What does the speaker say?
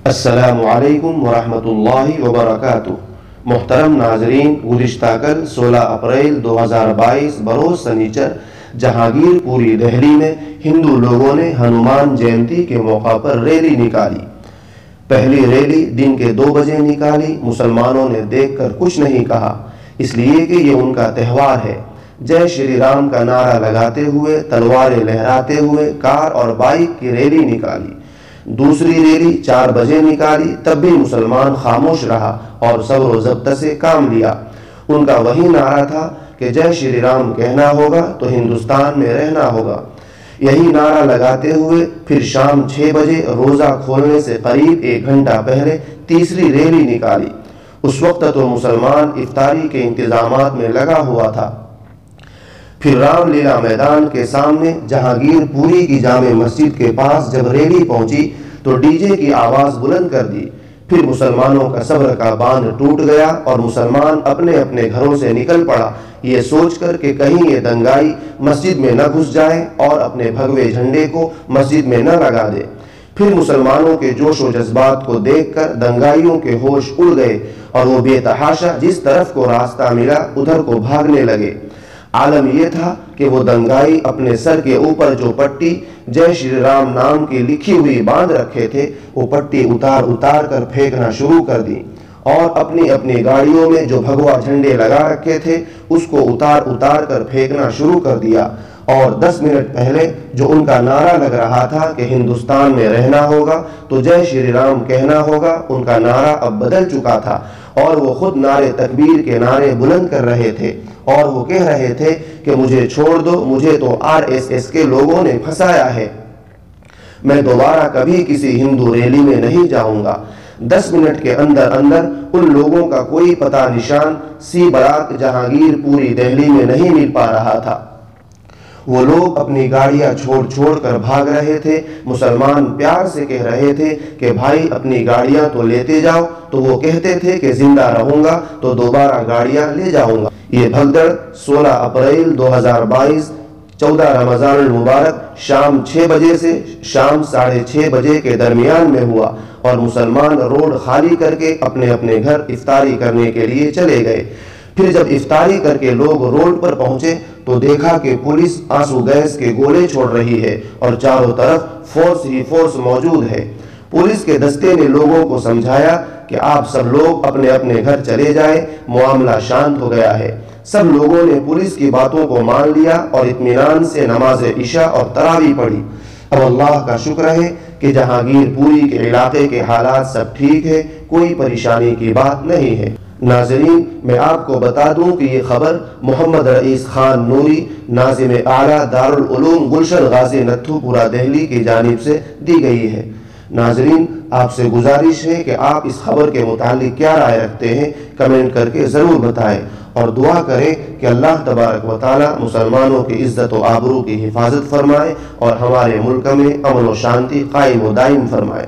السلام علیکم ورحمۃ اللہ وبرکاتہ۔ محترم ناظرین، گزشتہ کل 16 اپریل 2022 بروز سنیچر جہانگیر پوری دہلی میں ہندو لوگوں نے ہنومان جینتی کے موقع پر ریلی نکالی۔ پہلی ریلی دن کے 2 بجے نکالی۔ مسلمانوں نے دیکھ کر کچھ نہیں کہا، اس لیے کہ یہ ان کا تہوار ہے۔ جے شری رام کا نعرہ لگاتے ہوئے، تلواریں لہراتے ہوئے کار اور بائک کی ریلی نکالی۔ دوسری ریلی 4 بجے نکالی، تب بھی مسلمان خاموش رہا اور صبر و ضبط سے کام لیا۔ ان کا وہی نعرہ تھا کہ جے شری رام کہنا ہوگا تو ہندوستان میں رہنا ہوگا۔ یہی نعرہ لگاتے ہوئے پھر شام 6 بجے روزہ کھولنے سے قریب 1 گھنٹہ پہلے تیسری ریلی نکالی۔ اس وقت تو مسلمان افطاری کے انتظامات میں لگا ہوا تھا۔ پھر رام لیلا میدان کے سامنے جہانگیر پوری کی جامع مسجد کے پاس جب ریلی پہنچی تو ڈی جے کی آواز بلند کر دی۔ پھر مسلمانوں کا صبر کا باندھ ٹوٹ گیا اور مسلمان اپنے اپنے گھروں سے نکل پڑا، یہ سوچ کر کہ کہیں یہ دنگائی مسجد میں نہ گھس جائے اور اپنے بھگوے جھنڈے کو مسجد میں نہ لگا دے۔ پھر مسلمانوں کے جوش و جذبات کو دیکھ کر دنگائیوں کے ہوش اڑ گئے اور وہ بے تحاشا جس طرف کو راستہ ملا ادھر کو بھاگنے لگے۔ عالم یہ تھا کہ وہ دنگائی اپنے سر کے اوپر جو پٹی جے شری رام نام کی لکھی ہوئی باندھ رکھے تھے، وہ پٹی اتار اتار کر پھینکنا شروع کر دی اور اپنی اپنی گاڑیوں میں جو بھگوا جھنڈے لگا رکھے تھے اس کو اتار اتار کر پھینکنا شروع کر دیا۔ اور 10 منٹ پہلے جو ان کا نعرہ لگ رہا تھا کہ ہندوستان میں رہنا ہوگا تو جے شری رام کہنا ہوگا، ان کا نعرہ اب بدل چکا تھا اور وہ خود نعرے تکبیر کے نعرے بلند کر رہے تھے اور وہ کہہ رہے تھے کہ مجھے چھوڑ دو، مجھے تو RSS کے لوگوں نے پھنسایا ہے، میں دوبارہ کبھی کسی ہندو ریلی میں نہیں جاؤں گا۔ 10 منٹ کے اندر اندر ان لوگوں کا کوئی پتہ نشان سی براک جہانگیر پوری دہلی میں نہیں مل پا رہا تھا۔ وہ لوگ اپنی گاڑیاں چھوڑ چھوڑ کر بھاگ رہے تھے۔ مسلمان پیار سے کہہ رہے تھے کہ بھائی اپنی گاڑیاں تو لیتے جاؤ، تو وہ کہتے تھے کہ زندہ رہوں گا تو دوبارہ گاڑیاں لے جاؤں گا۔ یہ بھگدڑ 16 اپریل 2022 14 رمضان المبارک شام 6 بجے سے شام 6:30 بجے کے درمیان میں ہوا اور مسلمان روڈ خالی کر کے اپنے اپنے گھر افطاری کرنے کے لیے چلے گئے۔ پھر جب افطاری کر کے لوگ روڈ پر پہنچے تو دیکھا کہ پولیس آنسو گیس کے گولے چھوڑ رہی ہے اور چاروں طرف فورس ہی فورس موجود ہے۔ پولیس کے دستے نے لوگوں کو سمجھایا کہ آپ سب لوگ اپنے اپنے گھر چلے جائیں، معاملہ شانت ہو گیا ہے۔ سب لوگوں نے پولیس کی باتوں کو مان لیا اور اطمینان سے نماز عشاء اور تراویح پڑھی۔ اب اللہ کا شکر ہے کہ جہانگیر پوری کے علاقے کے حالات سب ٹھیک ہے، کوئی پریشانی کی بات نہیں ہے۔ ناظرین، میں آپ کو بتا دوں کہ یہ خبر محمد رئیس خان نوری، ناظم اعلیٰ دارالعلوم گلشن غازی نتھو پورہ دہلی کی جانب سے دی گئی ہے۔ ناظرین، آپ سے گزارش ہے کہ آپ اس خبر کے متعلق کیا رائے رکھتے ہیں کمنٹ کر کے ضرور بتائیں اور دعا کریں کہ اللہ تبارک و تعالی مسلمانوں کی عزت و آبرو کی حفاظت فرمائے اور ہمارے ملک میں امن و شانتی قائم و دائم فرمائے۔